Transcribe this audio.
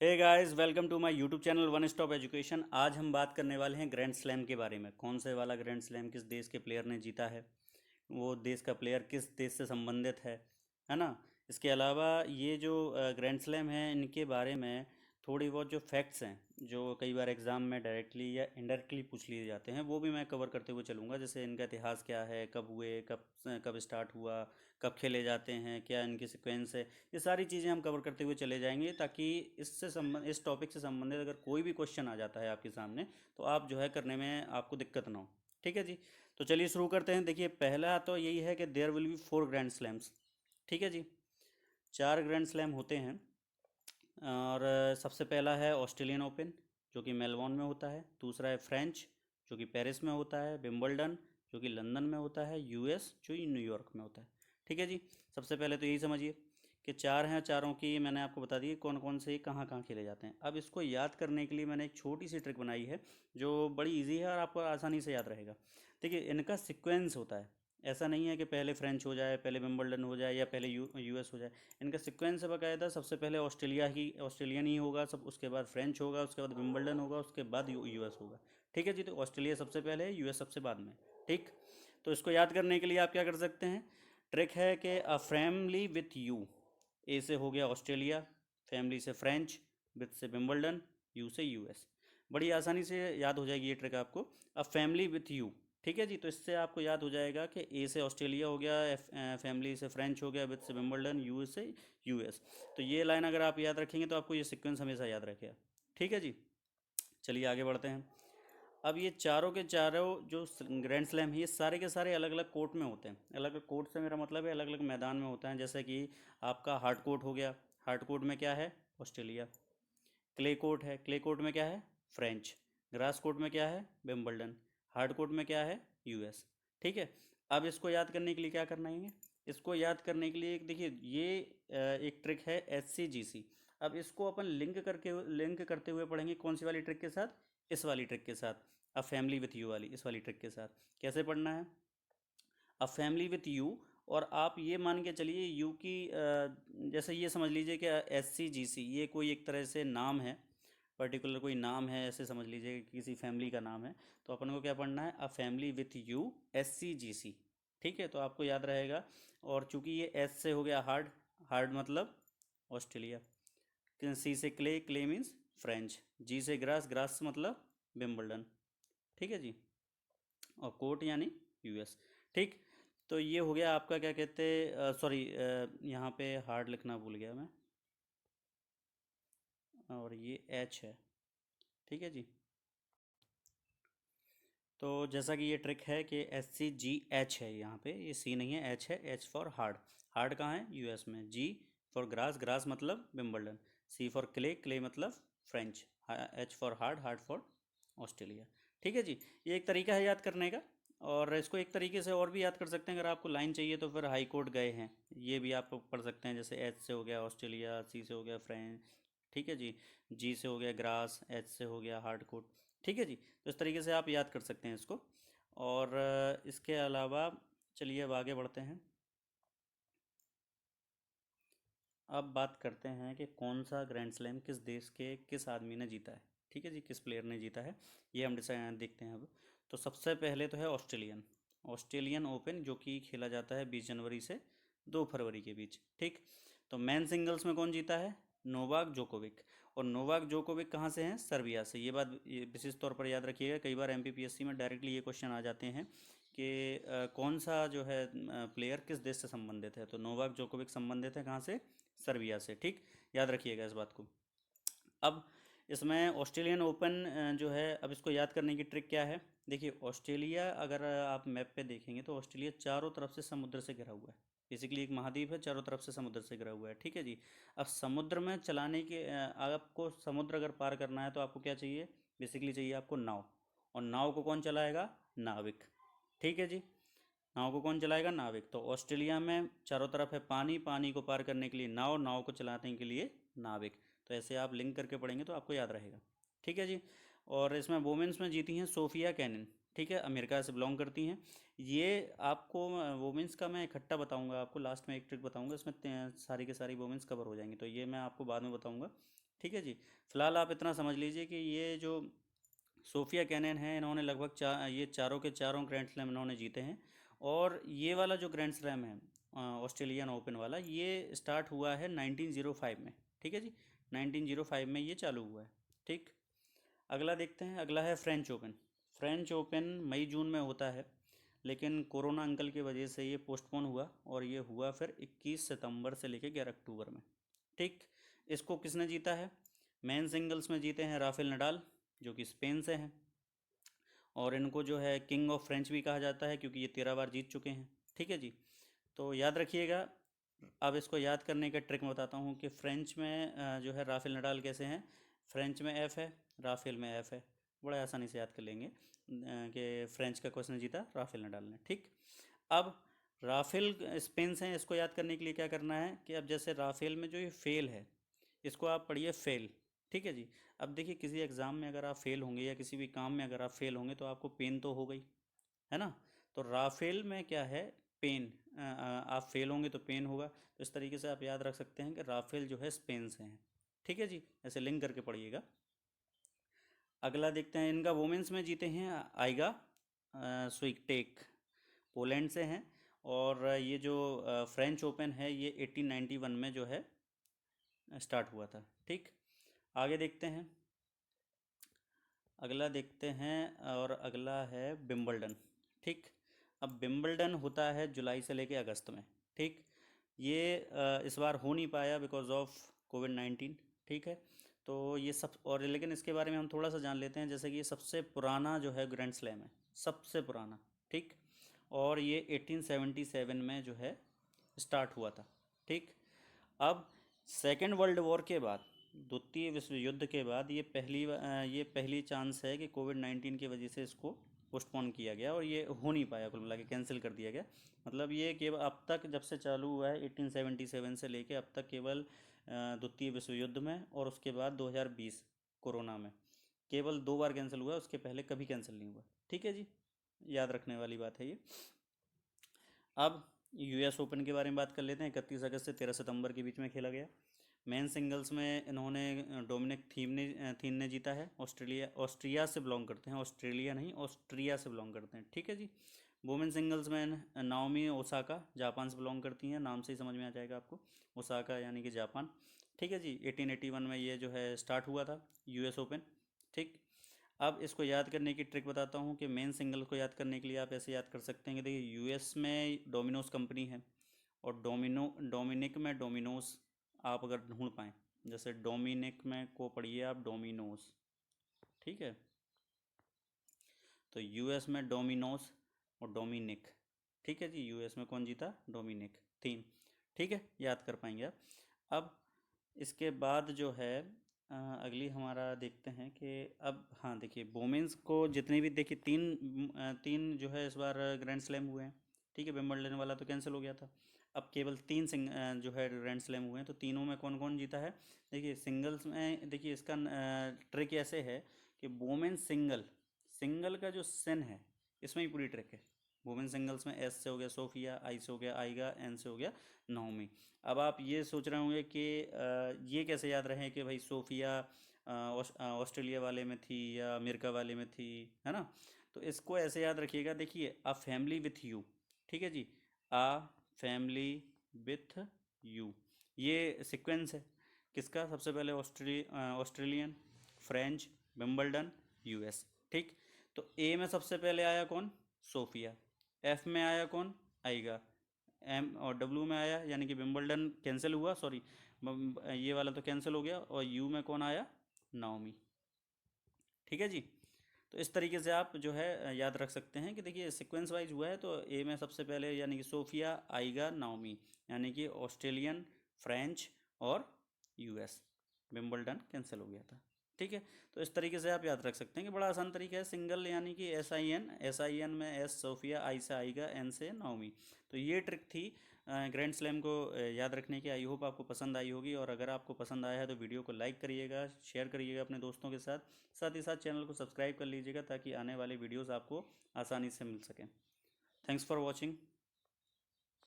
Hey guys, welcome to my YouTube channel one stop education. आज हम बात करने वाले हैं ग्रैंड स्लैम के बारे में। कौन से वाला ग्रैंड स्लैम, किस देश के प्लेयर ने जीता है, वो देश का प्लेयर किस देश से संबंधित है ना। इसके अलावा ये जो ग्रैंड स्लैम है, इनके बारे में थोड़ी बहुत जो फैक्ट्स हैं जो कई बार एग्ज़ाम में डायरेक्टली या इनडायरेक्टली पूछ लिए जाते हैं, वो भी मैं कवर करते हुए चलूँगा। जैसे इनका इतिहास क्या है, कब हुए, कब कब स्टार्ट हुआ, कब खेले जाते हैं, क्या इनकी सिक्वेंस है। ये सारी चीज़ें हम कवर करते हुए चले जाएंगे, ताकि इस टॉपिक से संबंधित अगर कोई भी क्वेश्चन आ जाता है आपके सामने, तो आप जो है करने में आपको दिक्कत ना हो। ठीक है जी। तो चलिए शुरू करते हैं। देखिए, पहला तो यही है कि there will be 4 grand slams. ठीक है जी। 4 ग्रैंड स्लैम होते हैं। और सबसे पहला है ऑस्ट्रेलियन ओपन, जो कि मेलबॉर्न में होता है। दूसरा है फ्रेंच, जो कि पेरिस में होता है। विंबलडन, जो कि लंदन में होता है। यूएस, जो कि न्यूयॉर्क में होता है। ठीक है जी। सबसे पहले तो यही समझिए कि चार हैं, चारों की मैंने आपको बता दी कौन कौन से कहाँ कहाँ खेले जाते हैं। अब इसको याद करने के लिए मैंने एक छोटी सी ट्रिक बनाई है, जो बड़ी इजी है और आपको आसानी से याद रहेगा। देखिए, इनका सीक्वेंस होता है। ऐसा नहीं है कि पहले फ्रेंच हो जाए, पहले विंबलडन हो जाए, या पहले यूएस हो जाए। इनका सीक्वेंस है बाकायदा। सबसे पहले ऑस्ट्रेलियन ही होगा, सब उसके बाद फ्रेंच होगा, उसके बाद विंबलडन होगा, उसके बाद यूएस होगा। ठीक है जी। तो ऑस्ट्रेलिया सबसे पहले है, यूएस सबसे बाद में। ठीक। तो इसको याद करने के लिए आप क्या कर सकते हैं, ट्रिक है कि अ फैमिली विथ यू। ए से हो गया ऑस्ट्रेलिया, फैमिली से फ्रेंच, विथ से विंबलडन, यू से यूएस। बड़ी आसानी से याद हो जाएगी ये ट्रिक आपको। A family with you. ठीक है जी। तो इससे आपको याद हो जाएगा कि ए से ऑस्ट्रेलिया हो गया, फैमिली से फ्रेंच हो गया, विथ से विंबलडन, यू से यूएस। तो ये लाइन अगर आप याद रखेंगे तो आपको ये सीक्वेंस हमेशा याद रखेगा। ठीक है जी। चलिए आगे बढ़ते हैं। अब ये चारों के चारों जो ग्रैंड स्लैम है, ये सारे के सारे अलग अलग कोर्ट में होते हैं। अलग अलग कोर्ट से मेरा मतलब है अलग अलग मैदान में होता है। जैसे कि आपका हार्ड कोर्ट हो गया। हार्ड कोर्ट में क्या है, ऑस्ट्रेलिया। क्ले कोर्ट है, क्ले कोर्ट में क्या है, फ्रेंच। ग्रास कोर्ट में क्या है, विंबलडन। हार्ड कोर्ट में क्या है, यूएस। ठीक है। अब इसको याद करने के लिए क्या करना है, इसको याद करने के लिए देखिए ये एक ट्रिक है, SCGC। अब इसको अपन लिंक करते हुए पढ़ेंगे। कौन सी वाली ट्रिक के साथ, इस वाली ट्रिक के साथ। अब फैमिली विथ यू वाली, इस वाली ट्रिक के साथ कैसे पढ़ना है। अब फैमिली विथ यू, और आप ये मान के चलिए यू की जैसे ये समझ लीजिए कि SCGC ये कोई एक तरह से नाम है, पर्टिकुलर कोई नाम है, ऐसे समझ लीजिए कि किसी फैमिली का नाम है। तो अपन को क्या पढ़ना है, a family with you, SCGC। ठीक है, तो आपको याद रहेगा। और चूंकि ये एस से हो गया हार्ड, हार्ड मतलब ऑस्ट्रेलिया। सी से क्ले, क्ले मीन्स फ्रेंच। जी से ग्रास, ग्रास मतलब विम्बलडन। ठीक है जी। और कोर्ट यानी यूएस। ठीक। तो ये हो गया आपका, क्या कहते हैं, सॉरी, यहाँ पे हार्ड लिखना भूल गया मैं, और ये एच है। ठीक है जी। तो जैसा कि ये ट्रिक है कि SCGH है, यहाँ पे ये सी नहीं है, एच है। H for hard. हार्ड कहाँ है, यूएस में। जी फॉर ग्रास, ग्रास मतलब Wimbledon. C for clay, clay मतलब French. H for hard, hard for Australia. ठीक है जी। ये एक तरीका है याद करने का। और इसको एक तरीके से और भी याद कर सकते हैं, अगर आपको लाइन चाहिए तो फिर हाई कोर्ट गए हैं, ये भी आप पढ़ सकते हैं। जैसे एच से हो गया ऑस्ट्रेलिया, सी से हो गया फ्रेंच। ठीक है जी। जी से हो गया ग्रास, एच से हो गया हार्ड कोर्ट। ठीक है जी। तो इस तरीके से आप याद कर सकते हैं इसको। और इसके अलावा चलिए अब आगे बढ़ते हैं। अब बात करते हैं कि कौन सा ग्रैंड स्लैम किस देश के किस आदमी ने जीता है। ठीक है जी, किस प्लेयर ने जीता है, ये हम डिसाइड देखते हैं अब। तो सबसे पहले तो है ऑस्ट्रेलियन। ऑस्ट्रेलियन ओपन, जो कि खेला जाता है 20 जनवरी से 2 फरवरी के बीच। ठीक। तो मैन सिंगल्स में कौन जीता है, नोवाक जोकोविक। और नोवाक जोकोविक कहाँ से हैं, सर्बिया से। ये बात ये विशेष तौर पर याद रखिएगा, कई बार MPPSC में डायरेक्टली ये क्वेश्चन आ जाते हैं कि कौन सा जो है प्लेयर किस देश से संबंधित है। तो नोवाक जोकोविक संबंधित है कहाँ से, सर्बिया से। ठीक। याद रखिएगा इस बात को। अब इसमें ऑस्ट्रेलियन ओपन जो है, अब इसको याद करने की ट्रिक क्या है। देखिए, ऑस्ट्रेलिया अगर आप मैप पे देखेंगे तो ऑस्ट्रेलिया चारों तरफ से समुद्र से घिरा हुआ है। बेसिकली एक महाद्वीप है, चारों तरफ से समुद्र से घिरा हुआ है। ठीक है जी। अब समुद्र में चलाने के आपको समुद्र अगर पार करना है तो आपको क्या चाहिए, बेसिकली चाहिए आपको नाव। और नाव को कौन चलाएगा, नाविक। ठीक है जी। नाव को कौन चलाएगा, नाविक। तो ऑस्ट्रेलिया में चारों तरफ है पानी, पानी को पार करने के लिए नाव, नाव को चलाने के लिए नाविक। तो ऐसे आप लिंक करके पढ़ेंगे तो आपको याद रहेगा। ठीक है जी। और इसमें वोमेंस में जीती हैं सोफिया कैनिन। ठीक है, अमेरिका से बिलोंग करती हैं ये। आपको वोमेंस का मैं इकट्ठा बताऊंगा, आपको लास्ट में एक ट्रिक बताऊंगा, इसमें सारी के सारी वोमेंस कवर हो जाएंगी, तो ये मैं आपको बाद में बताऊंगा। ठीक है जी। फिलहाल आप इतना समझ लीजिए कि ये जो सोफिया केनिन है, इन्होंने लगभग ये चारों के चारों ग्रैंड स्लैम इन्होंने जीते हैं। और ये वाला जो ग्रैंड स्लैम है ऑस्ट्रेलियन ओपन वाला, ये स्टार्ट हुआ है 1905 में। ठीक है जी, 1905 में ये चालू हुआ है। ठीक। अगला देखते हैं, अगला है फ्रेंच ओपन। फ्रेंच ओपन मई जून में होता है, लेकिन कोरोना अंकल की वजह से ये पोस्टपोन हुआ और ये हुआ फिर 21 सितंबर से लेकर 11 अक्टूबर में। ठीक। इसको किसने जीता है? मेन सिंगल्स में जीते हैं राफेल नडाल, जो कि स्पेन से हैं। और इनको जो है किंग ऑफ फ्रेंच भी कहा जाता है, क्योंकि ये 13 बार जीत चुके हैं। ठीक है जी। तो याद रखिएगा। अब इसको याद करने का ट्रिक मैं बताता हूँ कि फ्रेंच में जो है राफेल नडाल कैसे हैं। फ्रेंच में एफ़ है, राफेल में एफ़ है। बड़ा आसानी से याद कर लेंगे कि फ्रेंच का क्वेश्चन जीता राफेल नडाल ने। ठीक। अब राफेल स्पेन से हैं, इसको याद करने के लिए क्या करना है कि अब जैसे राफेल में जो ये फेल है, इसको आप पढ़िए फेल। ठीक है जी। अब देखिए, किसी एग्ज़ाम में अगर आप फेल होंगे या किसी भी काम में अगर आप फेल होंगे तो आपको पेन तो हो गई, है ना। तो राफेल में क्या है? पेन। आप फेल होंगे तो पेन होगा। तो इस तरीके से आप याद रख सकते हैं कि राफेल जो है स्पेन से हैं। ठीक है जी, ऐसे लिंक करके पढ़िएगा। अगला देखते हैं, इनका वोमेंस में जीते हैं आइगा स्विटेक, पोलैंड से हैं। और ये जो फ्रेंच ओपन है ये 1891 में जो है स्टार्ट हुआ था। ठीक। आगे देखते हैं, अगला देखते हैं, और अगला है विंबलडन। ठीक। अब विंबलडन होता है जुलाई से लेके अगस्त में। ठीक। ये इस बार हो नहीं पाया बिकॉज ऑफ कोविड-19। ठीक है। तो ये सब, और लेकिन इसके बारे में हम थोड़ा सा जान लेते हैं। जैसे कि ये सबसे पुराना जो है ग्रैंड स्लैम है, सबसे पुराना। ठीक। और ये 1877 में जो है स्टार्ट हुआ था। ठीक। अब सेकेंड वर्ल्ड वॉर के बाद, द्वितीय विश्व युद्ध के बाद, ये पहली चांस है कि कोविड-19 की वजह से इसको पोस्टपोन किया गया और ये हो नहीं पाया, कुल मिला के कैंसिल कर दिया गया। मतलब ये केवल अब तक जब से चालू हुआ है 1877 से लेके अब तक केवल द्वितीय विश्व युद्ध में और उसके बाद 2020 कोरोना में केवल 2 बार कैंसिल हुआ है, उसके पहले कभी कैंसिल नहीं हुआ। ठीक है जी, याद रखने वाली बात है ये। अब यूएस ओपन के बारे में बात कर लेते हैं। 31 अगस्त से 13 सितंबर के बीच में खेला गया। मेन सिंगल्स में इन्होंने डोमिनिक थीम ने जीता है। ऑस्ट्रिया से बिलोंग करते हैं, ऑस्ट्रेलिया नहीं, ऑस्ट्रिया से बिलोंग करते हैं। ठीक है जी। वुमेन सिंगल्स में नाओमी ओसाका जापान से बिलोंग करती हैं, नाम से ही समझ में आ जाएगा आपको, ओसाका यानी कि जापान। ठीक है जी। 1881 में ये जो है स्टार्ट हुआ था यूएस ओपन। ठीक। अब इसको याद करने की ट्रिक बताता हूँ कि मेन सिंगल को याद करने के लिए आप ऐसे याद कर सकते हैं कि देखिए, यूएस में डोमिनोज कंपनी है और डोमिनिक में डोमिनोज आप अगर ढूंढ पाएँ, जैसे डोमिनिक में को पढ़िए आप डोमिनोज। ठीक है। तो यूएस में डोमिनोज और डोमिनिक। ठीक है जी। यूएस में कौन जीता? Dominic Thiem. ठीक है, याद कर पाएंगे आप। अब इसके बाद जो है अगली हमारा देखते हैं कि अब, हाँ देखिए, वोमेंस को जितने भी देखिए तीन जो है इस बार ग्रैंड स्लैम हुए हैं। ठीक है, विंबलडन वाला तो कैंसिल हो गया था। अब केवल जो है ग्रैंड स्लैम हुए हैं। तो तीनों में कौन कौन जीता है? देखिए, सिंगल्स में देखिए इसका ट्रिक ऐसे है कि वोमेन सिंगल, सिंगल का जो सिन है इसमें ही पूरी ट्रिक है। वुमेन सिंगल्स में एस से हो गया सोफिया, आई से हो गया आइगा, एन से हो गया नाओमी। अब आप ये सोच रहे होंगे कि ये कैसे याद रहे कि भाई सोफिया ऑस्ट्रेलिया वाले में थी या अमेरिका वाले में थी, है ना। तो इसको ऐसे याद रखिएगा। देखिए, अ फैमिली विथ यू। ठीक है जी। अ फैमिली विथ यू, ये सीक्वेंस है किसका? सबसे पहले ऑस्ट्रेलियन, फ्रेंच, विंबलडन, यूएस। ठीक। तो ए में सबसे पहले आया कौन? सोफिया। एफ में आया कौन? आइगा। एम और डब्ल्यू में आया, यानी कि विंबलडन कैंसिल हुआ, सॉरी, ये वाला तो कैंसिल हो गया। और यू में कौन आया? नाओमी। ठीक है जी। तो इस तरीके से आप जो है याद रख सकते हैं कि देखिए सीक्वेंस वाइज हुआ है। तो ए में सबसे पहले यानी कि सोफिया, आइगा, नाओमी, यानी कि ऑस्ट्रेलियन, फ्रेंच और यूएस। विंबलडन कैंसिल हो गया था। ठीक है। तो इस तरीके से आप याद रख सकते हैं कि बड़ा आसान तरीका है। सिंगल यानी कि एस आई एन में एस सोफिया, आई से आइगा, एन से नाओमी। तो ये ट्रिक थी ग्रैंड स्लैम को याद रखने की। आई होप आपको पसंद आई होगी, और अगर आपको पसंद आया है तो वीडियो को लाइक करिएगा, शेयर करिएगा अपने दोस्तों के साथ। साथ ही साथ चैनल को सब्सक्राइब कर लीजिएगा ताकि आने वाले वीडियोस आपको आसानी से मिल सकें। Thanks for watching.